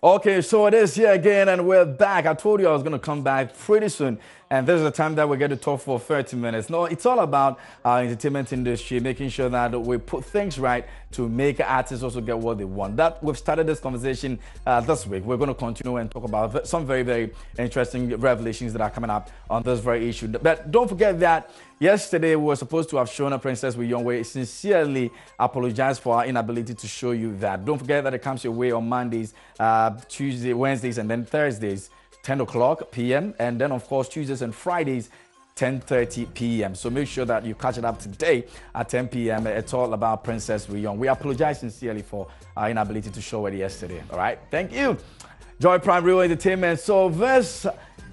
Okay, so it is here again, and we're back. I told you I was going to come back pretty soon, and this is the time that we're going to talk for 30 minutes. No, it's all about our entertainment industry, making sure that we put things right to make artists also get what they want. That we've started this conversation this week. We're going to continue and talk about some very, very interesting revelations that are coming up on this very issue. But don't forget that yesterday we were supposed to have shown a Princess with Young. We sincerely apologize for our inability to show you that. Don't forget that it comes your way on Mondays, Tuesday, Wednesdays, and then Thursdays, 10 o'clock p.m. And then, of course, Tuesdays and Fridays, 10:30 p.m. So make sure that you catch it up today at 10 p.m. It's all about Princess Young. We apologize sincerely for our inability to show it yesterday. All right, thank you. Joy Prime Real Entertainment. So this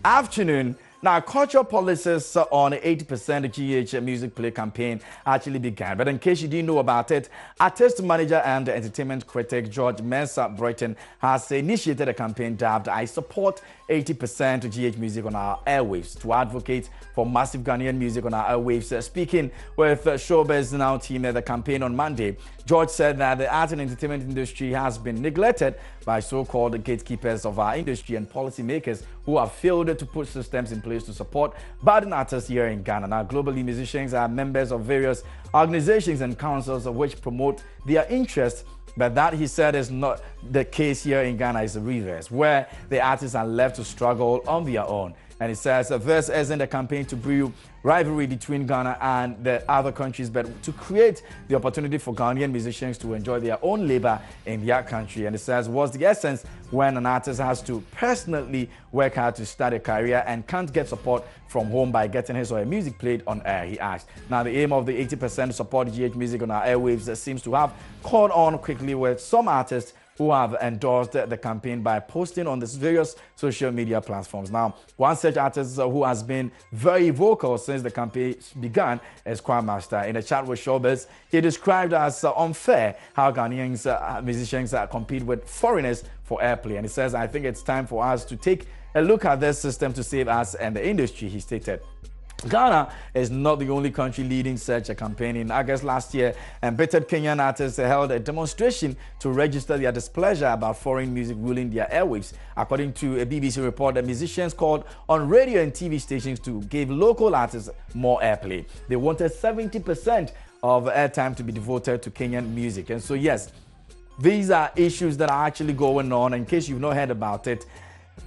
afternoon, now, cultural policies on 80% GH music play campaign actually began. But in case you didn't know about it, artist manager and entertainment critic George Mensah Brighton has initiated a campaign dubbed I Support 80% GH Music on Our Airwaves to advocate for massive Ghanaian music on our airwaves. Speaking with Showbiz Now team at the campaign on Monday, George said that the art and entertainment industry has been neglected by so-called gatekeepers of our industry and policymakers who have failed to put systems in place to support budding artists here in Ghana. Now, globally, musicians are members of various organizations and councils of which promote their interests. But that, he said, is not the case here in Ghana. Is the reverse, where the artists are left to struggle on their own. And he says this isn't a campaign to brew rivalry between Ghana and the other countries, but to create the opportunity for Ghanaian musicians to enjoy their own labor in their country. And he says, what's the essence when an artist has to personally work hard to start a career and can't get support from home by getting his or her music played on air, he asked. Now, the aim of the 80% support GH music on our airwaves seems to have caught on quickly with some artists who have endorsed the campaign by posting on these various social media platforms. Now, one such artist who has been very vocal since the campaign began is Choir Master. In a chat with Showbiz, he described as unfair how Ghanaian musicians compete with foreigners for airplay. And he says, I think it's time for us to take a look at this system to save us and the industry, he stated. Ghana is not the only country leading such a campaign. In August last year, embittered Kenyan artists held a demonstration to register their displeasure about foreign music ruling their airwaves. According to a BBC report, the musicians called on radio and TV stations to give local artists more airplay. They wanted 70% of airtime to be devoted to Kenyan music. And so, yes, these are issues that are actually going on. In case you've not heard about it,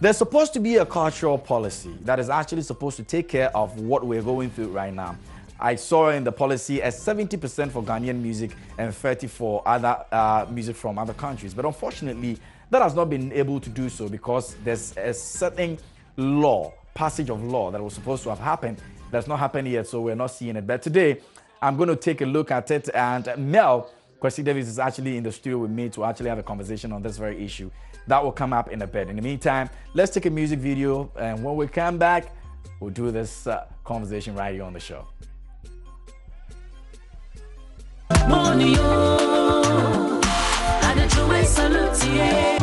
there's supposed to be a cultural policy that is actually supposed to take care of what we're going through right now. I saw in the policy as 70% for Ghanaian music and 30% for other music from other countries. But unfortunately, that has not been able to do so because there's a certain law, passage of law that was supposed to have happened. That's not happened yet, so we're not seeing it. But today, I'm going to take a look at it, and Mel Kwesi Davis is actually in the studio with me to actually have a conversation on this very issue. That will come up in a bit. In the meantime, let's take a music video, and when we come back, we'll do this conversation right here on the show. Money, oh, I got you a salute, yeah.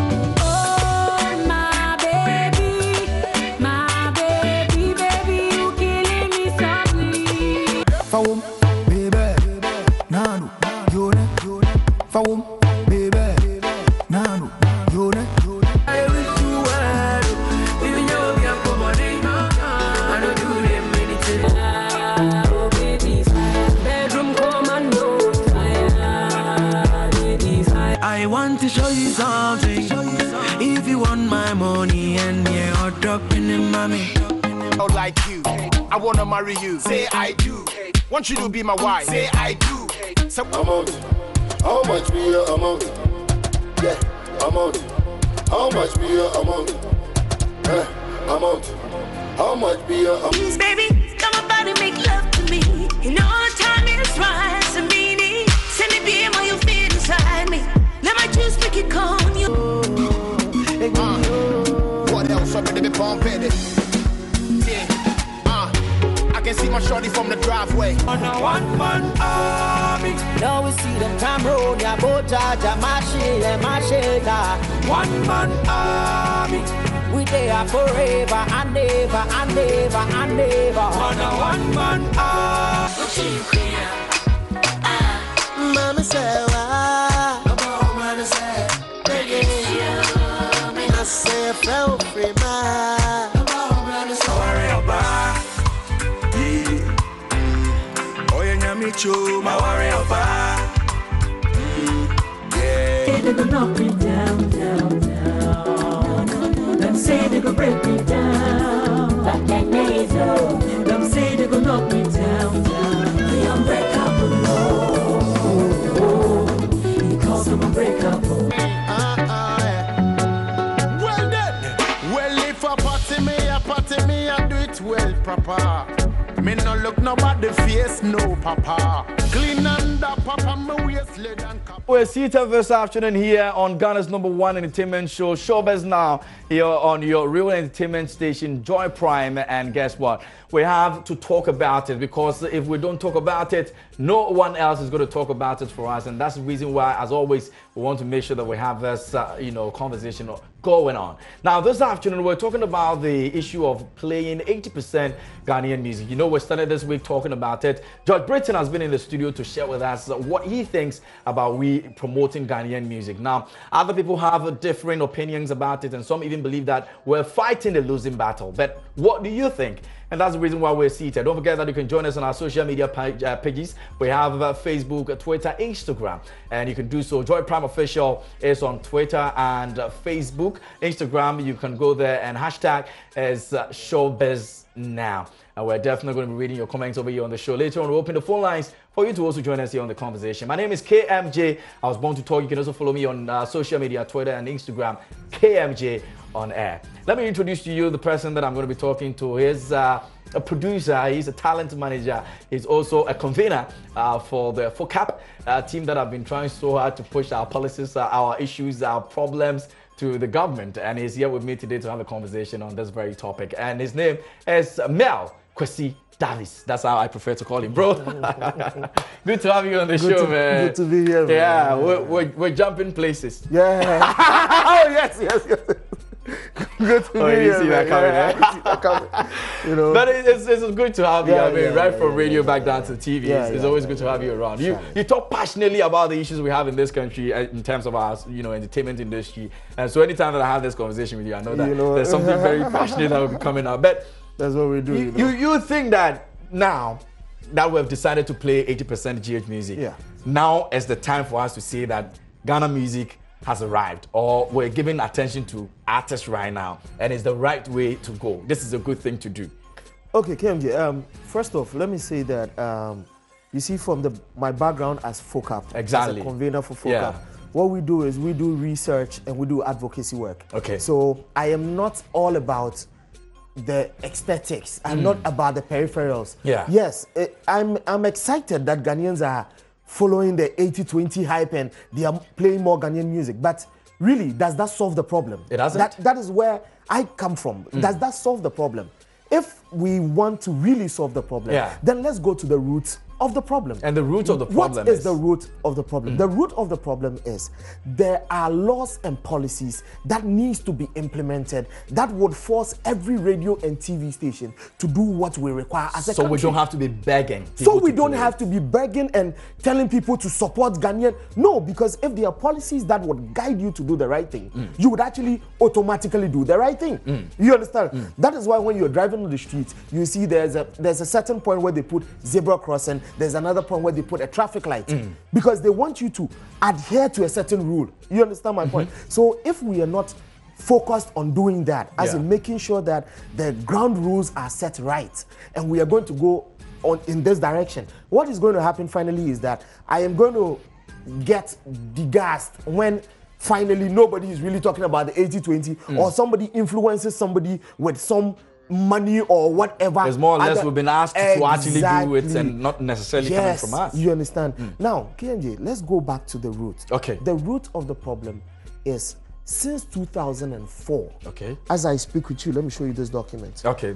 I want to show you something. If you want my money and you're dropping in mommy. I like you, I wanna marry you. Say I do. Want you to be my wife. Say I do. So amount. How much be your amount? Yeah, amount. How much be your amount? Amount. How much be your amount? Baby, come about and make love to me. You know time is right to me. Send me beam how you feel inside me. Let my juice make it calm you. What else? I'm gonna be bumping it. Yeah. I can see my shorty from the driveway. On a one-man army. Now we see them come road, ya boja, ja mashela. One-man army. We there forever and ever and ever and ever. On a one-man army. Mama say, show my warrior power. Yeah. They gon' knock me down, down, down. Them say they gon' break me down, but then they do. Them say they gon' knock me down, down. The unbreakable, oh, because I'm unbreakable. Well then, well if a party me, I do it well proper. Me no look nobody face, no papa. Clean and up, papa, me waist lead and cap. We're seated this afternoon here on Ghana's #1 entertainment show, Showbiz Now, here on your real entertainment station, Joy Prime. And guess what? We have to talk about it, because if we don't talk about it, no one else is going to talk about it for us. And that's the reason why, as always, we want to make sure that we have this, conversation going on. Now, this afternoon, we're talking about the issue of playing 80% Ghanaian music. You know, we started this week talking about it. George Britton has been in the studio to share with us what he thinks about we promoting Ghanaian music. Now, other people have different opinions about it, and some even believe that we're fighting a losing battle. But what do you think? And that's the reason why we're seated. Don't forget that you can join us on our social media pages. We have Facebook, Twitter, Instagram, and you can do so. Joy Prime Official is on Twitter and Facebook. Instagram, you can go there, and hashtag is Showbiz Now. And we're definitely going to be reading your comments over here on the show. Later on, we'll open the phone lines for you to also join us here on the conversation. My name is KMJ. I was born to talk. You can also follow me on social media, Twitter and Instagram, KMJ on air. Let me introduce to you the person that I'm going to be talking to. He's a producer, he's a talent manager, he's also a convener for the FOCAP team that have been trying so hard to push our policies, our issues, our problems to the government. And he's here with me today to have a conversation on this very topic. And his name is Mel Kwesi Davis. That's how I prefer to call him, bro. Good to have you on the show, man. Good to be here, man. Yeah, we're jumping places. Yeah. Oh, yes. Good to be You here, see that man. coming, Yeah, you know. But it's good to have you. Yeah, I mean, yeah, right yeah, from yeah, radio yeah, back down to TV, yeah, it's yeah, always yeah, good to yeah, have you around. Sure. You talk passionately about the issues we have in this country in terms of our entertainment industry. And so anytime that I have this conversation with you, I know that there's something very passionate that will be coming out. But that's what we do. You think that now that we've decided to play 80% GH music, now is the time for us to say that Ghana music has arrived, or we're giving attention to artists right now, and it's the right way to go? This is a good thing to do. Okay, KMJ, first off, let me say that, you see, from my background as FOCAP, exactly, as a convener for FOCAP, what we do is we do research and we do advocacy work. Okay. So I am not all about the aesthetics. I'm not about the peripherals. Yeah. Yes, I'm excited that Ghanaians are following the 80-20 hype and they are playing more Ghanaian music. But really, does that solve the problem? It doesn't. That is where I come from. Does that solve the problem? If we want to really solve the problem, then let's go to the roots of the problem. And the root of the problem What is the root of the problem? The root of the problem is there are laws and policies that needs to be implemented that would force every radio and TV station to do what we require as a country. So we don't have to be begging. So we don't have to be begging and telling people to support Ghanaian. No, because if there are policies that would guide you to do the right thing, you would actually automatically do the right thing. You understand? That is why when you're driving on the street, you see there's a certain point where they put zebra crossing. There's another point where they put a traffic light because they want you to adhere to a certain rule. You understand my point? So if we are not focused on doing that, as in making sure that the ground rules are set right, and we are going to go on in this direction, what is going to happen finally is that I am going to get degassed when finally nobody is really talking about the 80-20 or somebody influences somebody with some money or whatever. It's more or less we've been asked to actually do it and not necessarily coming from us. You understand? Now, KMJ, let's go back to the root. Okay. The root of the problem is since 2004. Okay. As I speak with you, let me show you this document. Okay.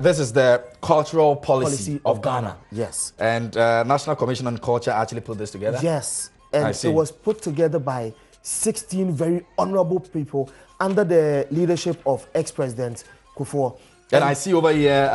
This is the cultural policy of Ghana. Yes. And National Commission on Culture actually put this together. Yes. And it was put together by 16 very honorable people under the leadership of ex-president Kufuor. And I see over here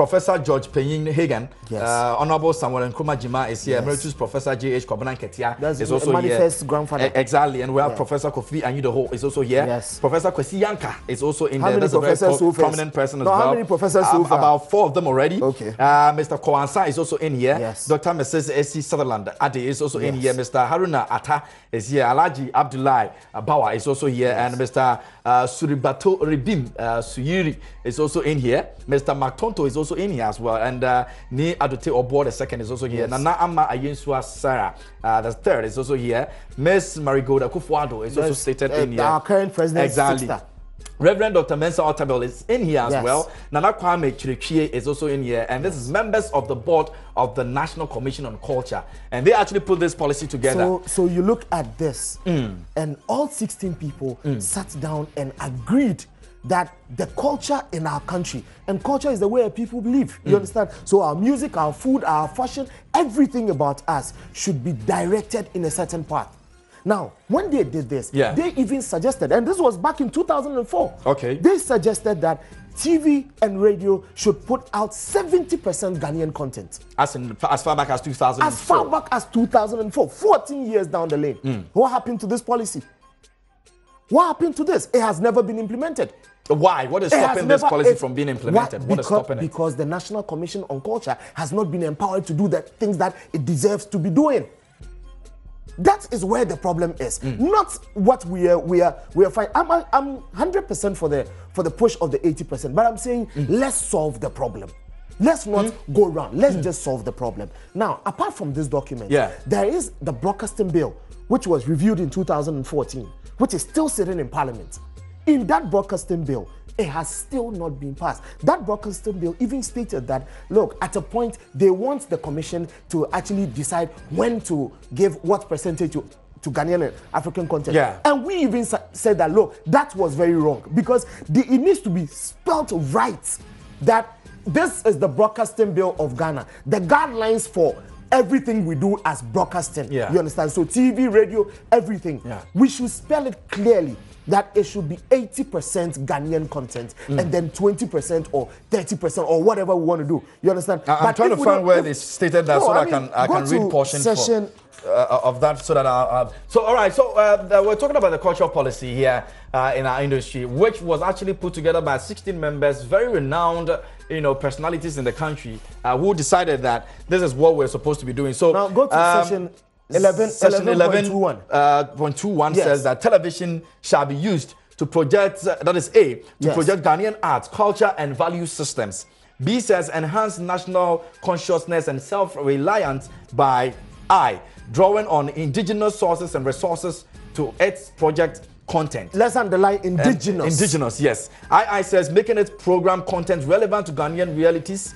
Professor George Penyin Hagan, yes. Honorable Samuel Nkrumah Jima is here, Emeritus Professor J.H. Kwabanan Ketia is also Manifest here. grandfather. Exactly, and we have Professor Kofi Anyidoho is also here. Yes. Professor Kwesi Yanka is also in how there. Many That's a very prominent person as well. How many professors so far? About 4 of them already. Okay. Mr. Kowansa is also in here. Yes. Dr. Mrs. S.C. Sutherland Ade is also in here. Mr. Haruna Atta is here. Alaji Abdullahi Bawa is also here. And Mr. Suribato Ribim Suyiri is also in here. Mr. Maktonto is also in here as well. And Ni Adote Obo the second is also here. Nana Amma Ayensua Sarah the third is also here. Miss Marigold Akufuado is also stated in here. Our current president. Exactly. Reverend Dr. Mensa Otabel is in here as well. Nana Kwame Chirichie is also in here. And this is members of the board of the National Commission on Culture. And they actually put this policy together. So you look at this, and all 16 people sat down and agreed that the culture in our country, and culture is the way people live, you understand? So our music, our food, our fashion, everything about us should be directed in a certain path. Now, when they did this, they even suggested, and this was back in 2004, they suggested that TV and radio should put out 70% Ghanaian content. As far back as 2004? As far back as 2004, 14 years down the lane. What happened to this policy? What happened to this? It has never been implemented. Why? What is stopping this policy from being implemented? What is stopping it? Because the National Commission on Culture has not been empowered to do the things that it deserves to be doing. That is where the problem is. Not what we are fine. I'm 100% for the push of the 80%, but I'm saying let's solve the problem. Let's not go around. Let's just solve the problem. Now, apart from this document, there is the broadcasting bill, which was reviewed in 2014, which is still sitting in Parliament. In that broadcasting bill, it has still not been passed. That broadcasting bill even stated that, look, at a point, they want the commission to actually decide when to give what percentage to Ghanaian and African content. And we even said that, look, that was very wrong, because it needs to be spelled right that this is the broadcasting bill of Ghana. The guidelines for everything we do as broadcasting. You understand? So TV, radio, everything. We should spell it clearly that it should be 80% Ghanaian content and then 20% or 30% or whatever we want to do. You understand? I'm trying to find where they stated that so I can read portions of that so that so all right, so we're talking about the cultural policy here in our industry, which was actually put together by 16 members, very renowned personalities in the country, who decided that this is what we're supposed to be doing. So now go to session 11.21 says that television shall be used to project, that is A, to project Ghanaian arts, culture, and value systems. B says enhance national consciousness and self-reliance by I, drawing on indigenous sources and resources to its project content. Let's underline indigenous. Indigenous, yes. I says making its program content relevant to Ghanaian realities,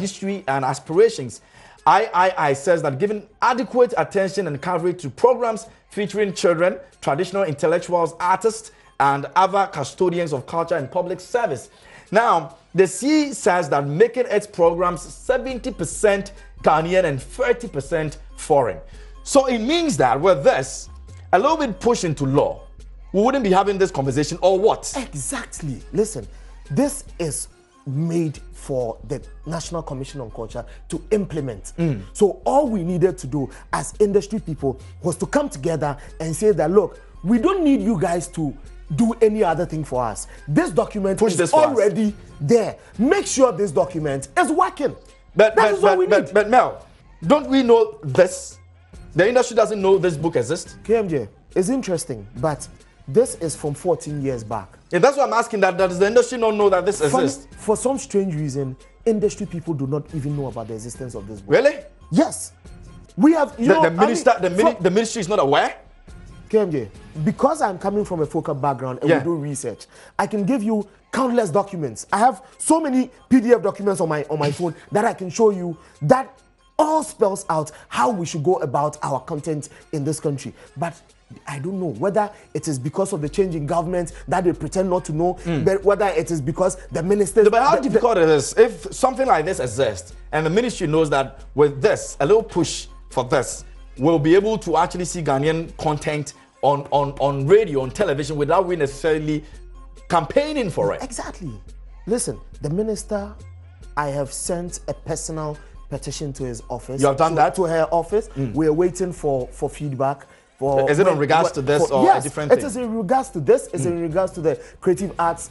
history, and aspirations. I says that giving adequate attention and coverage to programs featuring children, traditional intellectuals, artists, and other custodians of culture and public service. Now, the C says that making its programs 70% Ghanaian and 30% foreign. So it means that with this, a little bit push into law, we wouldn't be having this conversation, or what? Exactly. Listen, this is made for the National Commission on Culture to implement. So all we needed to do as industry people was to come together and say that, look, we don't need you guys to do any other thing for us. This document is already there. Make sure this document is working. That is what we need. But Mel, don't we know this? The industry doesn't know this book exists. KMJ, it's interesting, but this is from 14 years back. And that's why I'm asking that. Does the industry not know that this exists? For some strange reason, industry people do not even know about the existence of this book. Really? Yes. We have, the ministry is not aware? KMJ, because I'm coming from a focal background and we do research, I can give you countless documents. I have so many PDF documents on my phone that I can show you that all spells out how we should go about our content in this country. But I don't know whether it is because of the change in government that they pretend not to know, but whether it is because the ministers... But how difficult it is if something like this exists and the ministry knows that with this, a little push for this, we'll be able to actually see Ghanaian content on radio, on television, without we necessarily campaigning for it. Exactly. Listen, the minister I have sent a personal petition to his office. You have done that? To her office. We are waiting for feedback. Is it in regards to this or yes, a different thing? It is in regards to this. It's in regards to the Creative Arts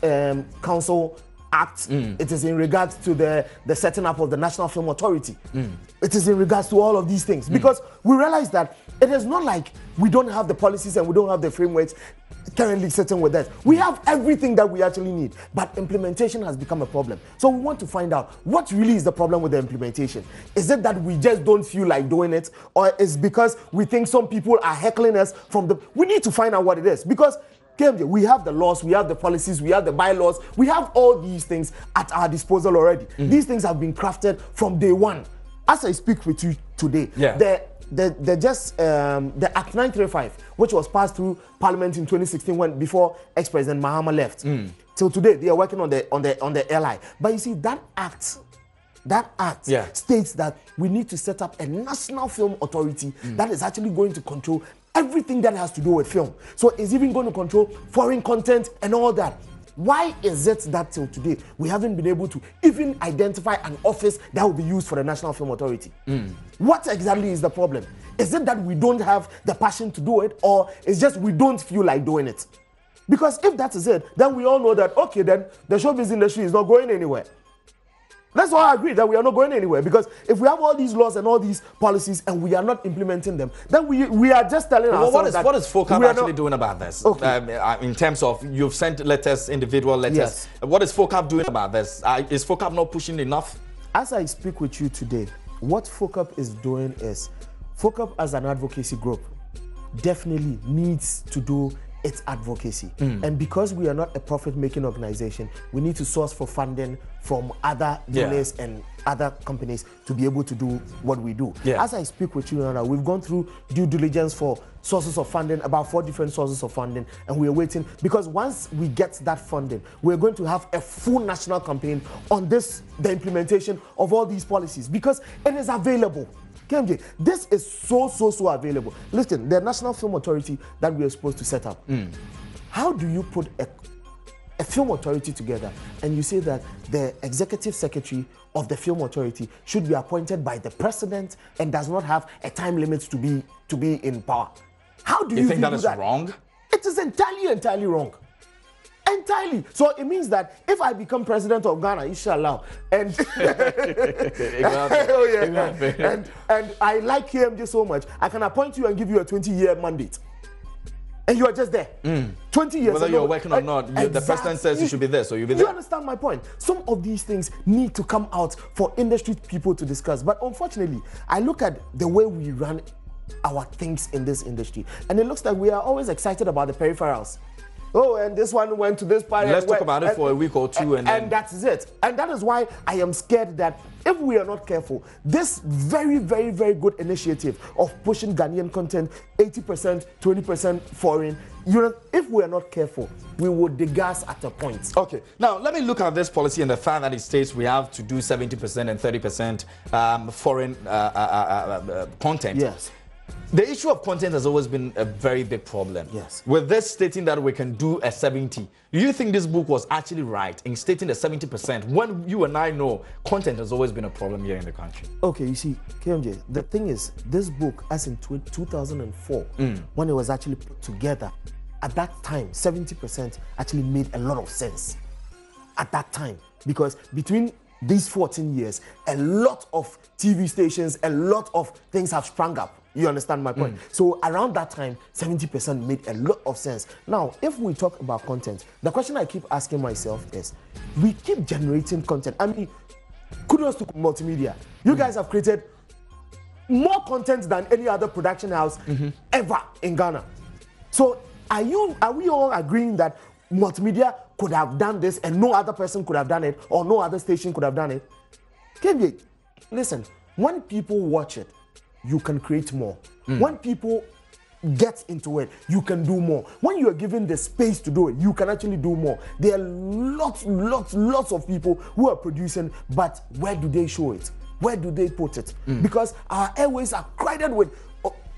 Council Act. It is in regards to the setting up of the National Film Authority. It is in regards to all of these things. Because we realize that it is not like we don't have the policies and we don't have the frameworks currently sitting with us. We have everything that we actually need, but implementation has become a problem. So we want to find out what really is the problem with the implementation. Is it that we just don't feel like doing it, or is because we think some people are heckling us from the... We need to find out what it is, because we have the laws, we have the policies, we have the bylaws, we have all these things at our disposal already. These things have been crafted from day one. As I speak with you today, the Act 935, which was passed through Parliament in 2016 before ex-President Mahama left. Till today, they are working on the LI. But you see, that act states that we need to set up a national film authority that is actually going to control everything that has to do with film. So it's even going to control foreign content and all that. Why is it that till today we haven't been able to even identify an office that will be used for the National Film Authority? What exactly is the problem? Is it that we don't have the passion to do it, or it's just we don't feel like doing it? Because if that is it, then we all know that, okay, then the showbiz industry is not going anywhere. Let's all agree that we are not going anywhere, because if we have all these laws and all these policies and we are not implementing them, then we are just telling ourselves that... What is FOCAP actually doing about this? Okay. In terms of, you've sent letters, individual letters. Yes. What is FOCAP doing about this? Is FOCAP not pushing enough? As I speak with you today, what FOCAP is doing is, FOCAP as an advocacy group definitely needs to do its advocacy. And because we are not a profit-making organization, we need to source for funding from other donors and other companies to be able to do what we do. As I speak with you now, we've gone through due diligence for sources of funding, about 4 different sources of funding, and we're waiting, because once we get that funding, we're going to have a full national campaign on the implementation of all these policies, because it is available. KMJ, this is so available. Listen, the National Film Authority that we are supposed to set up, how do you put a film authority together and you say that the executive secretary of the film authority should be appointed by the president and does not have a time limit to be in power? How do you think that is wrong? It is entirely wrong. Entirely. So it means that if I become president of Ghana, inshallah, and and I like KMJ so much, I can appoint you and give you a 20-year mandate. And you are just there. 20 years. Whether you're working or not, the president says you should be there, so you'll be there. You understand my point? Some of these things need to come out for industry people to discuss. But unfortunately, I look at the way we run our things in this industry, and it looks like we are always excited about the peripherals. Oh, and this one went to this party. Let's talk about it for a week or two, and that's it. And that is why I am scared that if we are not careful, this very good initiative of pushing Ghanaian content 80%, 20% foreign, if we are not careful, we will degas at a point. Okay, now let me look at this policy and the fact that it states we have to do 70% and 30% foreign content. Yes. The issue of content has always been a very big problem. Yes. With this stating that we can do a 70, do you think this book was actually right in stating the 70% when you and I know content has always been a problem here in the country? Okay, you see, KMJ, the thing is, this book, as in 2004, when it was actually put together, at that time, 70% actually made a lot of sense. At that time, because between these 14 years, a lot of TV stations, a lot of things have sprung up. You understand my point? So around that time, 70% made a lot of sense. Now, if we talk about content, the question I keep asking myself is, we keep generating content. I mean, kudos to multimedia. You guys have created more content than any other production house ever in Ghana. So are we all agreeing that multimedia could have done this and no other person could have done it, or no other station could have done it? KJ, listen, when people watch it, you can create more. When people get into it, you can do more. When you are given the space to do it, you can actually do more. There are lots of people who are producing, but where do they show it? Where do they put it? Because our airways are crowded with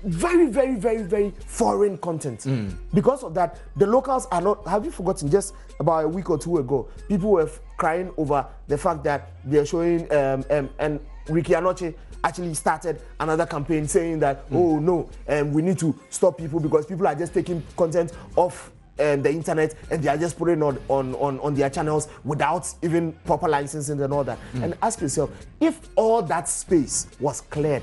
very, very, very, very foreign content. Because of that, the locals are not. Have you forgotten? Just about a week or two ago, people were crying over the fact that they're showing and Ricky Anoche actually started another campaign saying that oh no, we need to stop people because people are just taking content off the internet and they are just putting it on their channels without even proper licensing and all that. And ask yourself, if all that space was cleared,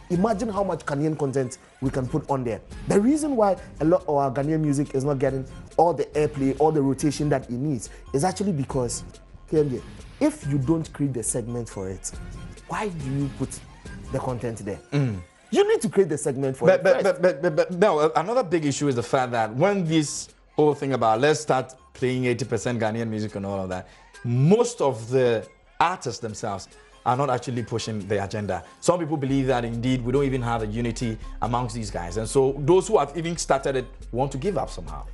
imagine how much Ghanaian content we can put on there. The reason why a lot of our Ghanaian music is not getting all the airplay, all the rotation that it needs is actually because, KMJ, if you don't create the segment for it, why do you put the content there? You need to create the segment for it. But no, another big issue is the fact that when this whole thing about let's start playing 80% Ghanaian music and all of that, most of the artists themselves are not actually pushing the agenda. Some people believe that indeed we don't even have a unity amongst these guys. And so those who have even started it want to give up somehow.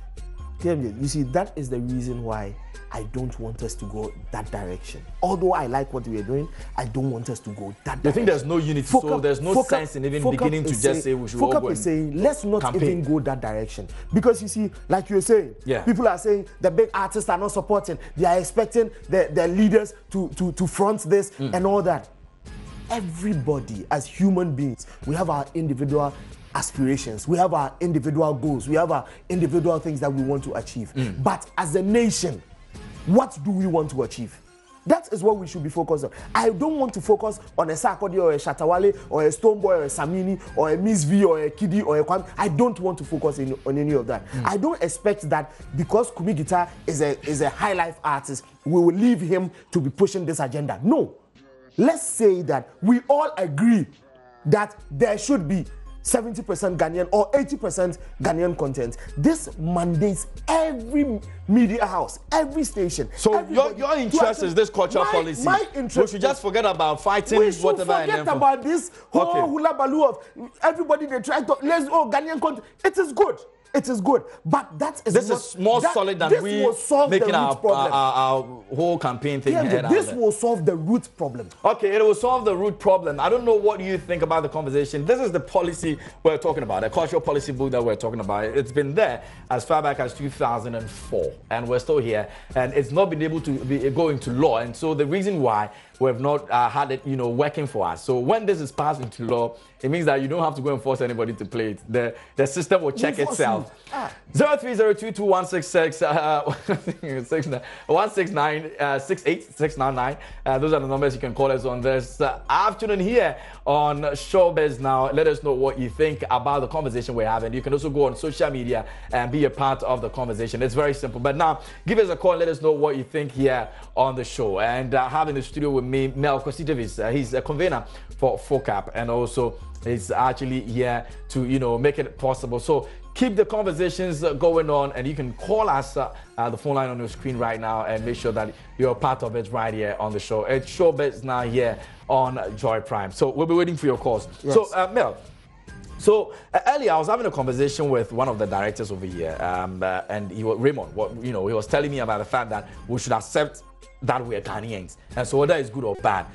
You see, that is the reason why I don't want us to go that direction. Although I like what we are doing, I don't want us to go that direction. You think there's no unity, so there's no sense in even beginning to just say we should all go is saying, let's not campaign. Even go that direction. Because you see, like you're saying, people are saying the big artists are not supporting. They are expecting the leaders to front this and all that. Everybody, as human beings, we have our individual aspirations, we have our individual goals, we have our individual things that we want to achieve. But as a nation, what do we want to achieve? That is what we should be focused on. I don't want to focus on a Sarkodie or a Shatawale or a Stoneboy or a Samini or a Miss V or a Kidi or a Kwame. I don't want to focus on any of that. I don't expect that because Kumi Guitar is a high life artist, we will leave him to be pushing this agenda. No. Let's say that we all agree that there should be 70% Ghanaian or 80% Ghanaian content. This mandates every media house, every station. So your interest is this cultural policy. My interest. We should just forget about fighting, we should forget about this whole hula baloo of everybody they try to Ghanaian content. It is good. It is good, but this is more solid than we making our whole campaign thing. This will solve the root problem. Okay, it will solve the root problem. I don't know what you think about the conversation. This is the policy we're talking about, the cultural policy book that we're talking about. It's been there as far back as 2004, and we're still here, and it's not been able to go into law. And so the reason why we have not had it, working for us. So when this is passed into law, it means that you don't have to go and force anybody to play it. The system will check itself. 0302216669. Those are the numbers you can call us on this afternoon here on Showbiz Now. Let us know what you think about the conversation we're having. You can also go on social media and be a part of the conversation. It's very simple. But now, give us a call and let us know what you think here on the show. And having the studio with me, Mel Kositovic. He's a convener for FOCAP and also is actually here to make it possible. So keep the conversations going on, and you can call us the phone line on your screen right now and make sure that you're part of it right here on the show. It's Showbiz Now here on Joy Prime. So we'll be waiting for your calls. Yes. So Mel, earlier I was having a conversation with one of the directors over here, and Raymond. He was telling me about the fact that we should accept that we're Ghanaians, and so whether it's good or bad,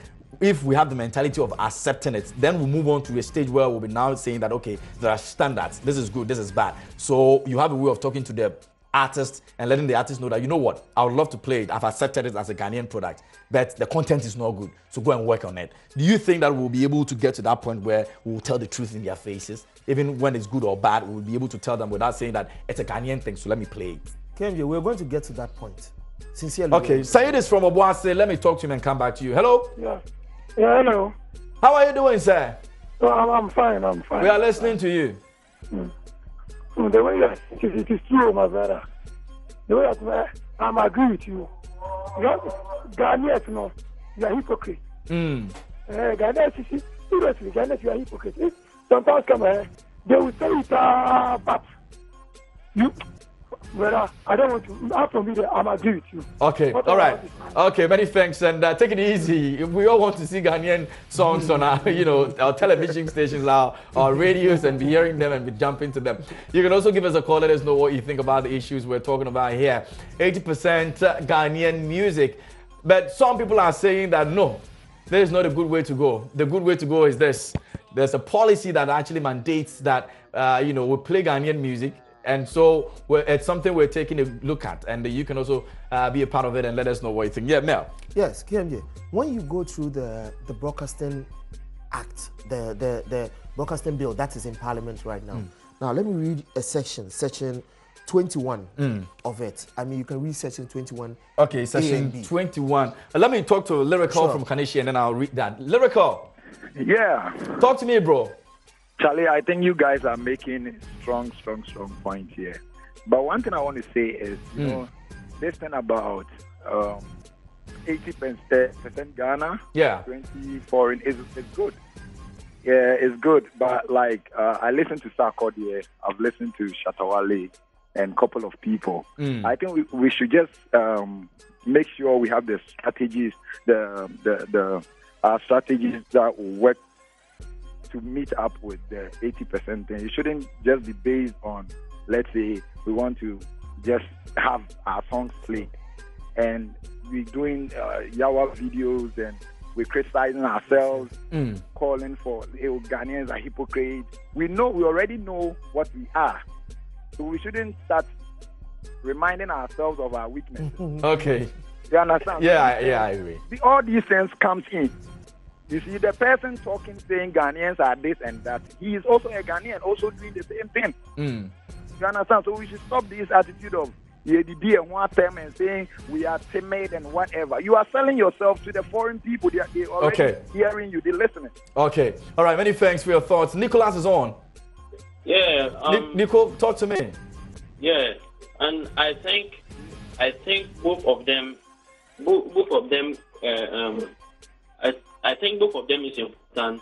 if we have the mentality of accepting it, then we'll move on to a stage where we'll be now saying that, okay, there are standards. This is good, this is bad. So you have a way of talking to the artist and letting the artist know that, you know what, I would love to play it. I've accepted it as a Ghanaian product, but the content is not good. So go and work on it. Do you think that we'll be able to get to that point where we'll tell the truth in their faces? Even when it's good or bad, we'll be able to tell them without saying that it's a Ghanaian thing, so let me play it. KMJ, we're going to get to that point. Sincerely. Okay, Sayed is from Obuasi. Let me talk to him and come back to you. Hello? Yeah, hello. How are you doing, sir? Oh, I'm fine. We are listening to you. The way it is true, my brother. The way I'm agree with you. Ghanaians, you are hypocrite. Ghanaians, seriously, Ghanaians, you are hypocrite. Sometimes come here, they will say it, but you. Well, I don't want to. After me, I'm agree with you. Okay, all right. Okay, many thanks, and take it easy. We all want to see Ghanaian songs on our, our television stations, our radios, and be hearing them and be jumping to them. You can also give us a call. Let us know what you think about the issues we're talking about here. 80% Ghanaian music, but some people are saying that no, there is not a good way to go. The good way to go is this. there's a policy that actually mandates that we play Ghanaian music. And so it's something we're taking a look at, and you can also be a part of it and let us know what you think. Yeah, Mel. Yes, KMJ. When you go through the Broadcasting Act, the Broadcasting Bill that is in Parliament right now. Now let me read a section 21 of it. I mean, you can read section 21. Okay, section 21. Let me talk to Lyrical from Kanishi, and then I'll read that. Lyrical. Yeah. Talk to me, bro. Charlie, I think you guys are making strong points here. But one thing I want to say is, you know, this thing about 80% Ghana, 20 foreign is good. Yeah, it's good. But like, I listened to Sarkodie, I've listened to Shatawale and a couple of people. I think we should just make sure we have the strategies, the strategies that will work to meet up with the 80% thing. It shouldn't just be based on, let's say, we want to just have our songs played and we're doing Yawa videos and we're criticizing ourselves, calling for Ghanaians are hypocrites. We already know what we are. So we shouldn't start reminding ourselves of our weaknesses. Okay. You understand? Yeah, I agree. All these things comes in. You see, the person talking, saying Ghanaians are this and that, he is also a Ghanaian, also doing the same thing. You understand? So we should stop this attitude of and saying we are timid and whatever. You are selling yourself to the foreign people. They already hearing you, they're listening. Okay. All right, many thanks for your thoughts. Nicholas is on. Yeah. Nico, talk to me. Yeah, and I think both of them. I think both of them is important,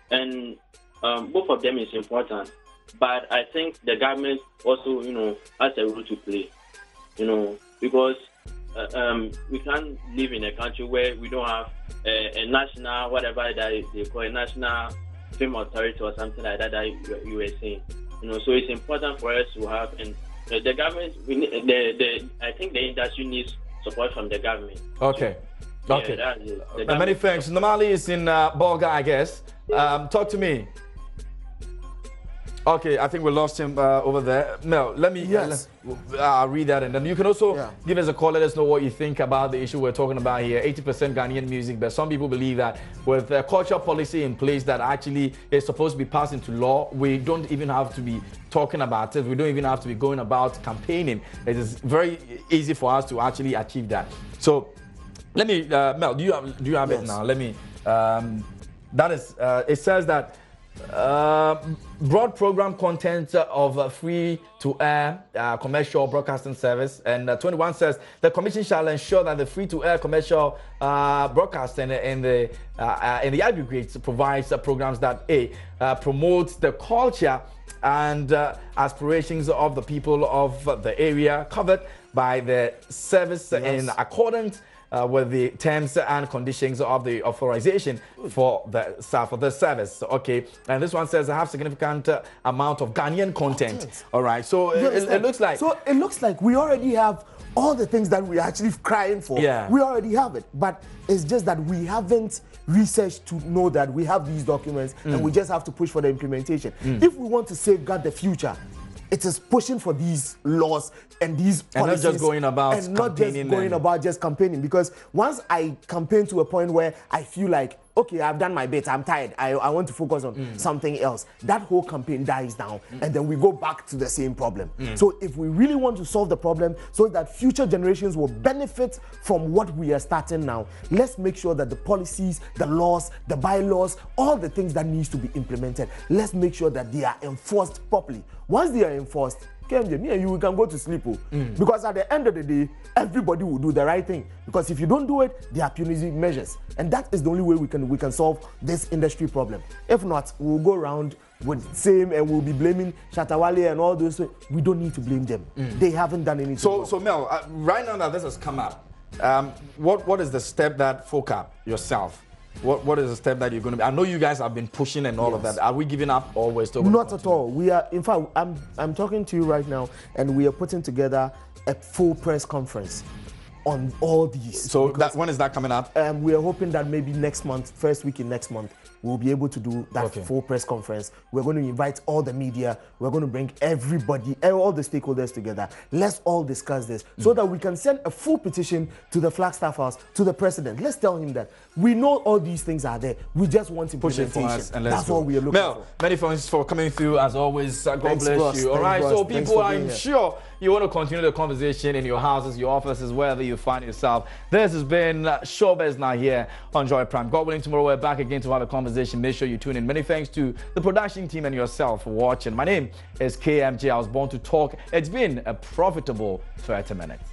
and both of them is important. But I think the government also, has a role to play, because we can't live in a country where we don't have a national, whatever that they call a national film authority or something like that you were saying. So it's important for us to have, and the government, I think the industry needs support from the government. Okay. Okay. Yeah, many thanks. Normally it's in Bolga, I guess. Talk to me. Okay, I think we lost him over there. Mel, let me read that, and then you can also give us a call. Let us know what you think about the issue we're talking about here. 80% Ghanaian music, but some people believe that with a culture policy in place that actually is supposed to be passed into law, we don't even have to be talking about it. We don't even have to be going about campaigning. It is very easy for us to actually achieve that. So let me, Mel, do you have it now? Let me. That is. It says that. Broad program content of free-to-air commercial broadcasting service, and 21 says the commission shall ensure that the free-to-air commercial broadcasting in the aggregates provides programs that promotes the culture and aspirations of the people of the area covered by the service in accordance with the terms and conditions of the authorization for the service. Okay, and this one says I have significant amount of Ghanaian content. All right, so it looks like we already have all the things that we're actually crying for. Yeah, we already have it, but it's just that we haven't researched to know that we have these documents, and we just have to push for the implementation. If we want to safeguard the future, it is pushing for these laws and these policies, and not just going about and not just going about just campaigning. Because once I campaign to a point where I feel like, okay, I've done my bit, I'm tired, I want to focus on something else, that whole campaign dies down, and then we go back to the same problem. So if we really want to solve the problem so that future generations will benefit from what we are starting now, let's make sure that the policies, the laws, the bylaws, all the things that needs to be implemented, let's make sure that they are enforced properly. Once they are enforced, me and you, we can go to sleep. Because at the end of the day, everybody will do the right thing. Because if you don't do it, there are punitive measures. And that is the only way we can solve this industry problem. If not, we'll go around with same and we'll be blaming Shatawale and all those. We don't need to blame them. They haven't done anything. So Mel, right now that this has come up, what is the step that FOCA yourself? What is the step that you're going to be? I know you guys have been pushing and all of that. Are we giving up or we're still going Not at all. We are, in fact, I'm talking to you right now, and we are putting together a full press conference on all these. So when is that coming up? We are hoping that maybe next month, first week in next month, we'll be able to do that full press conference. We're going to invite all the media. We're going to bring everybody, all the stakeholders together. Let's all discuss this so that we can send a full petition to the Flagstaff House, to the president. Let's tell him that we know all these things are there. We just want implementation. Push it for us and let's That's what we are looking for. Many thanks for coming through as always. God Thanks, bless boss. you. All right, Thanks, so boss. people, I'm sure you want to continue the conversation in your houses, your offices, wherever you find yourself. This has been Showbiz Now here on Joy Prime. God willing, tomorrow we're back again to have a conversation. Make sure you tune in. Many thanks to the production team and yourself for watching. My name is KMJ. I was born to talk. It's been a profitable 30 minutes.